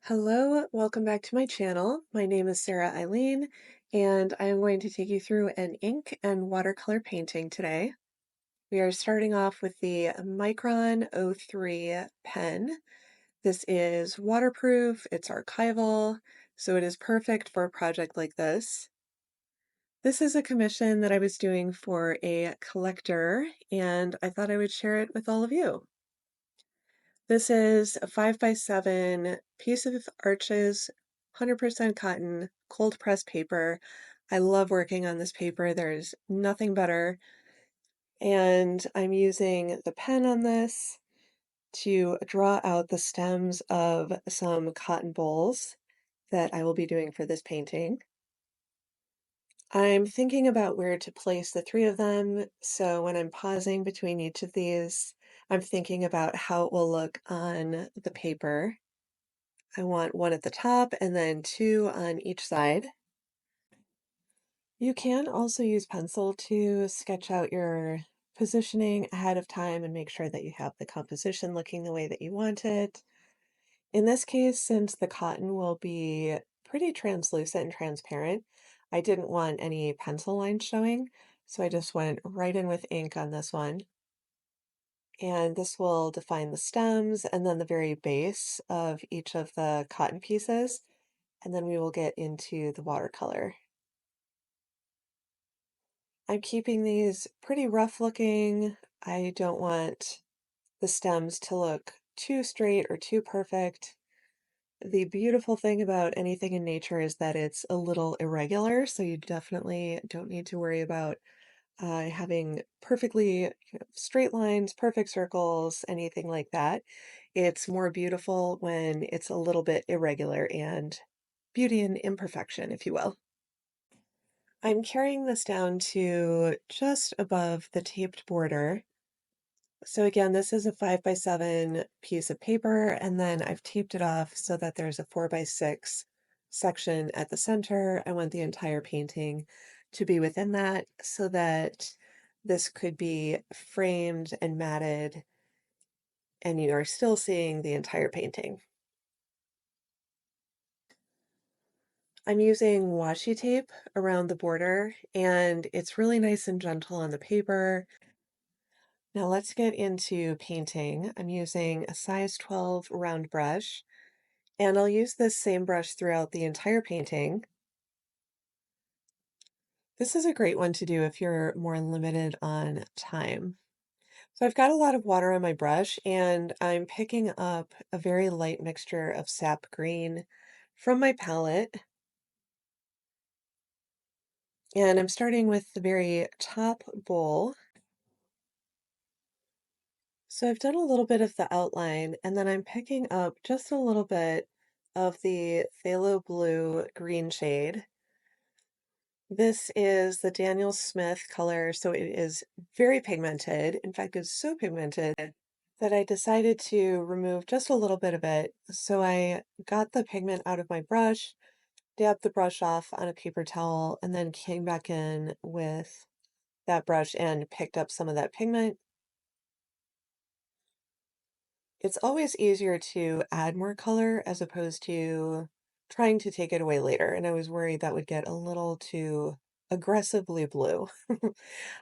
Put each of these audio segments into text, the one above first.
Hello, welcome back to my channel. My name is Sarah Eileen, and I am going to take you through an ink and watercolor painting today. We are starting off with the Micron 03 pen. This is waterproof, it's archival, so it is perfect for a project like this. This is a commission that I was doing for a collector, and I thought I would share it with all of you. This is a 5x7 piece of Arches, 100% cotton, cold pressed paper. I love working on this paper. There's nothing better. And I'm using the pen on this to draw out the stems of some cotton bolls that I will be doing for this painting. I'm thinking about where to place the three of them, so when I'm pausing between each of these, I'm thinking about how it will look on the paper. I want one at the top and then two on each side. You can also use pencil to sketch out your positioning ahead of time and make sure that you have the composition looking the way that you want it. In this case, since the cotton will be pretty translucent and transparent, I didn't want any pencil lines showing, so I just went right in with ink on this one. And this will define the stems and then the very base of each of the cotton pieces. And then we will get into the watercolor. I'm keeping these pretty rough looking. I don't want the stems to look too straight or too perfect. The beautiful thing about anything in nature is that it's a little irregular, so you definitely don't need to worry about having perfectly straight lines, perfect circles, anything like that. It's more beautiful when it's a little bit irregular and beauty and imperfection, if you will. I'm carrying this down to just above the taped border. So again, this is a 5x7 piece of paper, and then I've taped it off so that there's a 4x6 section at the center. I want the entire painting to be within that so that this could be framed and matted, and you are still seeing the entire painting. I'm using washi tape around the border, and it's really nice and gentle on the paper. Now let's get into painting. I'm using a size 12 round brush, and I'll use this same brush throughout the entire painting. This is a great one to do if you're more limited on time. So I've got a lot of water on my brush, and I'm picking up a very light mixture of sap green from my palette. And I'm starting with the very top bowl. So I've done a little bit of the outline, and then I'm picking up just a little bit of the phthalo blue green shade. This is the Daniel Smith color, so it is very pigmented. In fact, it's so pigmented that I decided to remove just a little bit of it. So I got the pigment out of my brush, dabbed the brush off on a paper towel, and then came back in with that brush and picked up some of that pigment. It's always easier to add more color as opposed to trying to take it away later, and I was worried that would get a little too aggressively blue.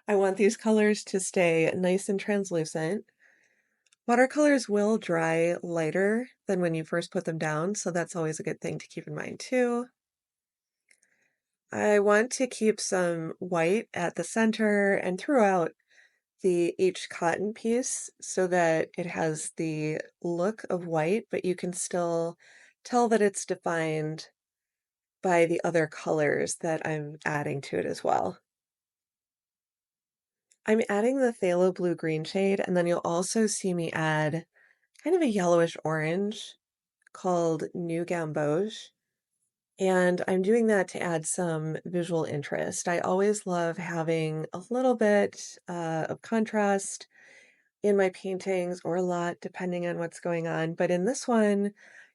I want these colors to stay nice and translucent. Watercolors will dry lighter than when you first put them down, so that's always a good thing to keep in mind too. I want to keep some white at the center and throughout each cotton piece so that it has the look of white, but you can still tell that it's defined by the other colors that I'm adding to it as well. I'm adding the phthalo blue green shade, and then you'll also see me add kind of a yellowish orange called New Gamboge. And I'm doing that to add some visual interest. I always love having a little bit of contrast in my paintings, or a lot, depending on what's going on. But in this one,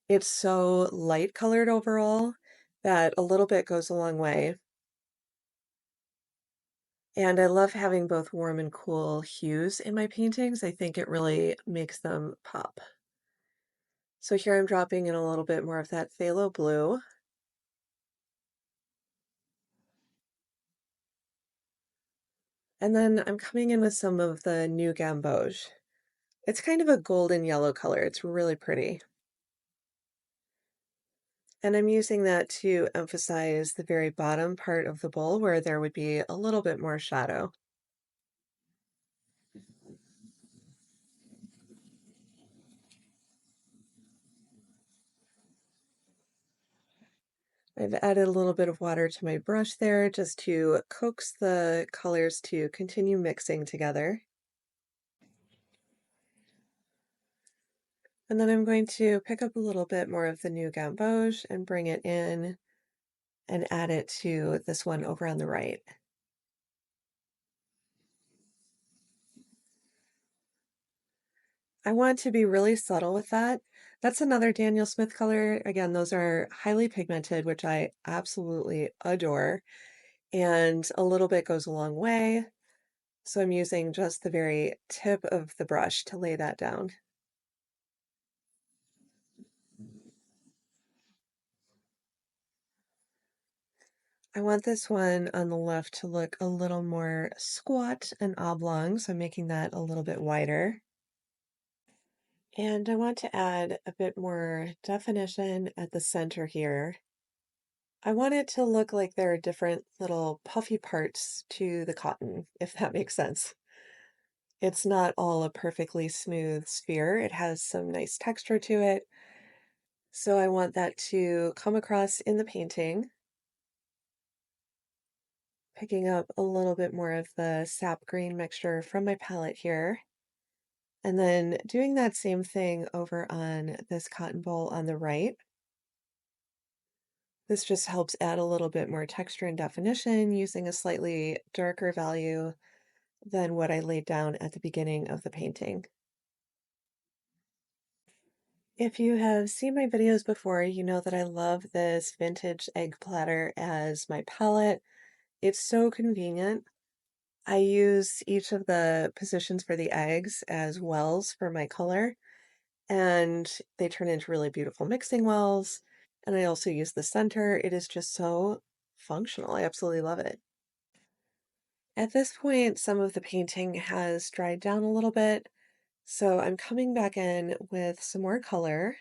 it's so light colored overall that a little bit goes a long way. And I love having both warm and cool hues in my paintings. I think it really makes them pop. So here I'm dropping in a little bit more of that phthalo blue, and then I'm coming in with some of the new gamboge. It's kind of a golden yellow color. It's really pretty. And I'm using that to emphasize the very bottom part of the bowl where there would be a little bit more shadow. I've added a little bit of water to my brush there just to coax the colors to continue mixing together. And then I'm going to pick up a little bit more of the new gamboge and bring it in and add it to this one over on the right. I want to be really subtle with that. That's another Daniel Smith color. Again, those are highly pigmented, which I absolutely adore. And a little bit goes a long way. So I'm using just the very tip of the brush to lay that down. I want this one on the left to look a little more squat and oblong, so I'm making that a little bit wider. And I want to add a bit more definition at the center here. I want it to look like there are different little puffy parts to the cotton, if that makes sense. It's not all a perfectly smooth sphere. It has some nice texture to it. So I want that to come across in the painting, picking up a little bit more of the sap green mixture from my palette here. And then doing that same thing over on this cotton bowl on the right. This just helps add a little bit more texture and definition using a slightly darker value than what I laid down at the beginning of the painting. If you have seen my videos before, you know that I love this vintage egg platter as my palette. It's so convenient. I use each of the positions for the eggs as wells for my color, and they turn into really beautiful mixing wells. And I also use the center. It is just so functional. I absolutely love it. At this point, some of the painting has dried down a little bit, so I'm coming back in with some more color,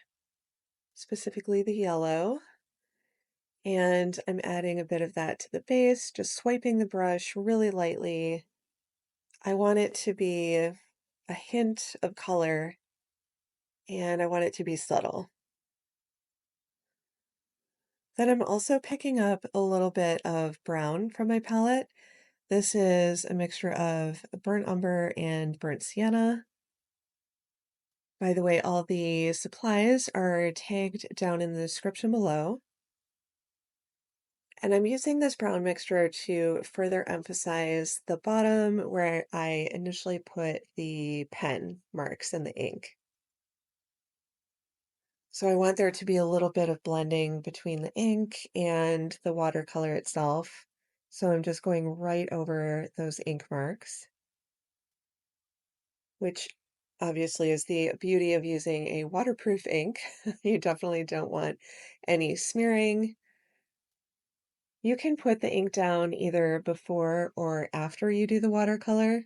specifically the yellow, and I'm adding a bit of that to the base, just swiping the brush really lightly. I want it to be a hint of color, and I want it to be subtle. Then I'm also picking up a little bit of brown from my palette. This is a mixture of burnt umber and burnt sienna. By the way, all the supplies are tagged down in the description below. And I'm using this brown mixture to further emphasize the bottom where I initially put the pen marks and the ink. So I want there to be a little bit of blending between the ink and the watercolor itself. So I'm just going right over those ink marks, which obviously is the beauty of using a waterproof ink. You definitely don't want any smearing. You can put the ink down either before or after you do the watercolor.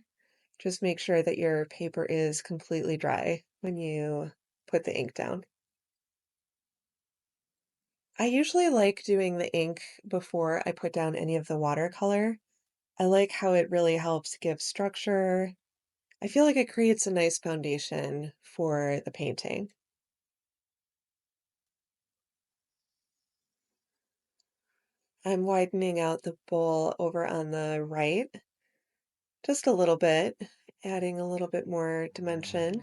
Just make sure that your paper is completely dry when you put the ink down. I usually like doing the ink before I put down any of the watercolor. I like how it really helps give structure. I feel like it creates a nice foundation for the painting. I'm widening out the bowl over on the right just a little bit, adding a little bit more dimension.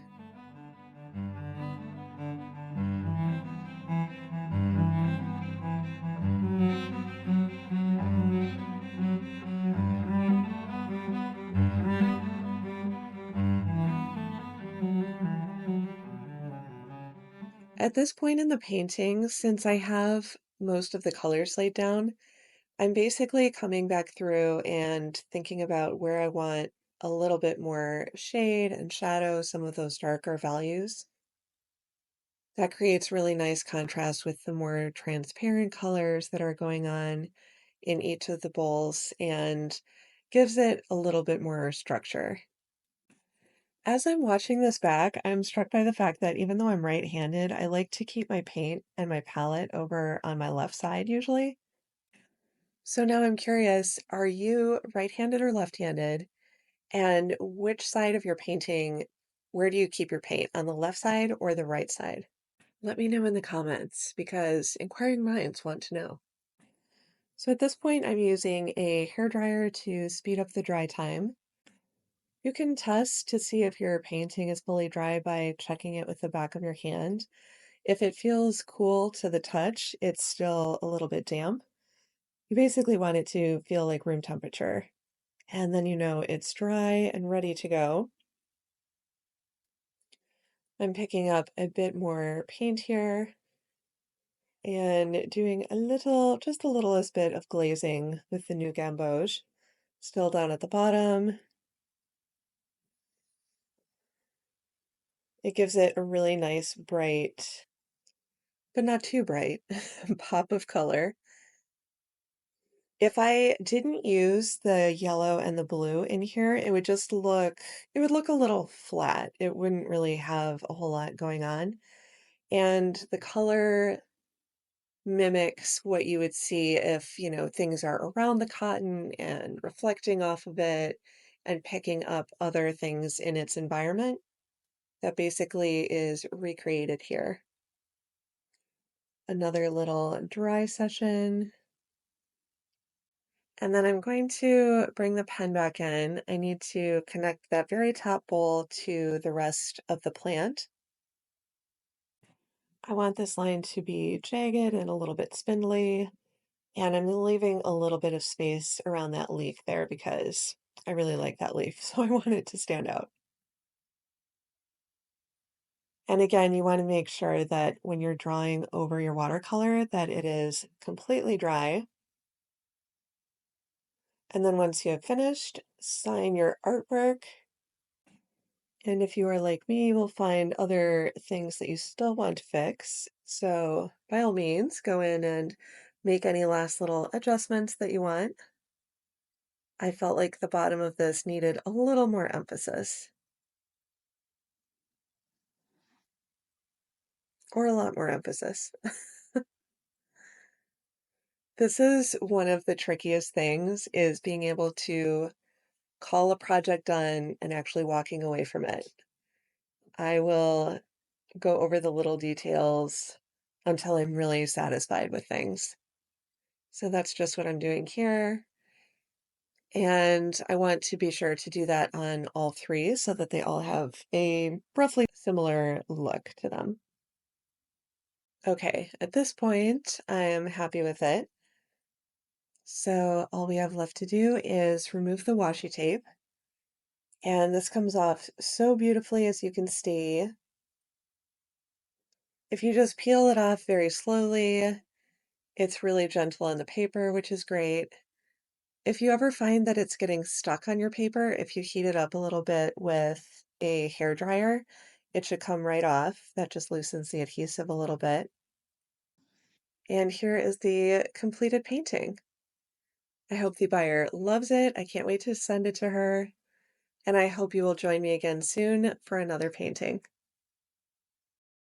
At this point in the painting, since I have most of the colors laid down, I'm basically coming back through and thinking about where I want a little bit more shade and shadow, some of those darker values. That creates really nice contrast with the more transparent colors that are going on in each of the bowls and gives it a little bit more structure. As I'm watching this back, I'm struck by the fact that even though I'm right-handed, I like to keep my paint and my palette over on my left side usually. So now I'm curious, are you right-handed or left-handed? And which side of your painting, where do you keep your paint? On the left side or the right side? Let me know in the comments because inquiring minds want to know. So at this point, I'm using a hair dryer to speed up the dry time. You can test to see if your painting is fully dry by checking it with the back of your hand. If it feels cool to the touch, it's still a little bit damp. You basically want it to feel like room temperature. And then you know it's dry and ready to go. I'm picking up a bit more paint here and doing a little, just the littlest bit of glazing with the new gamboge. Still down at the bottom. It gives it a really nice bright, but not too bright, pop of color. If I didn't use the yellow and the blue in here, it would look a little flat. It wouldn't really have a whole lot going on. And the color mimics what you would see if, things are around the cotton and reflecting off of it and picking up other things in its environment. That basically is recreated here. Another little dry session. And then I'm going to bring the pen back in. I need to connect that very top bowl to the rest of the plant. I want this line to be jagged and a little bit spindly, and I'm leaving a little bit of space around that leaf there because I really like that leaf, so I want it to stand out. And again, you want to make sure that when you're drawing over your watercolor that it is completely dry. And then once you have finished, sign your artwork. And if you are like me, you will find other things that you still want to fix. So by all means, go in and make any last little adjustments that you want. I felt like the bottom of this needed a little more emphasis, or a lot more emphasis. This is one of the trickiest things is being able to call a project done and actually walking away from it. I will go over the little details until I'm really satisfied with things. So that's just what I'm doing here. And I want to be sure to do that on all three so that they all have a roughly similar look to them. Okay, at this point, I am happy with it. So all we have left to do is remove the washi tape. And this comes off so beautifully as you can see. If you just peel it off very slowly, it's really gentle on the paper, which is great. If you ever find that it's getting stuck on your paper, if you heat it up a little bit with a hair dryer, it should come right off. That just loosens the adhesive a little bit. And here is the completed painting. I hope the buyer loves it. I can't wait to send it to her. And I hope you will join me again soon for another painting.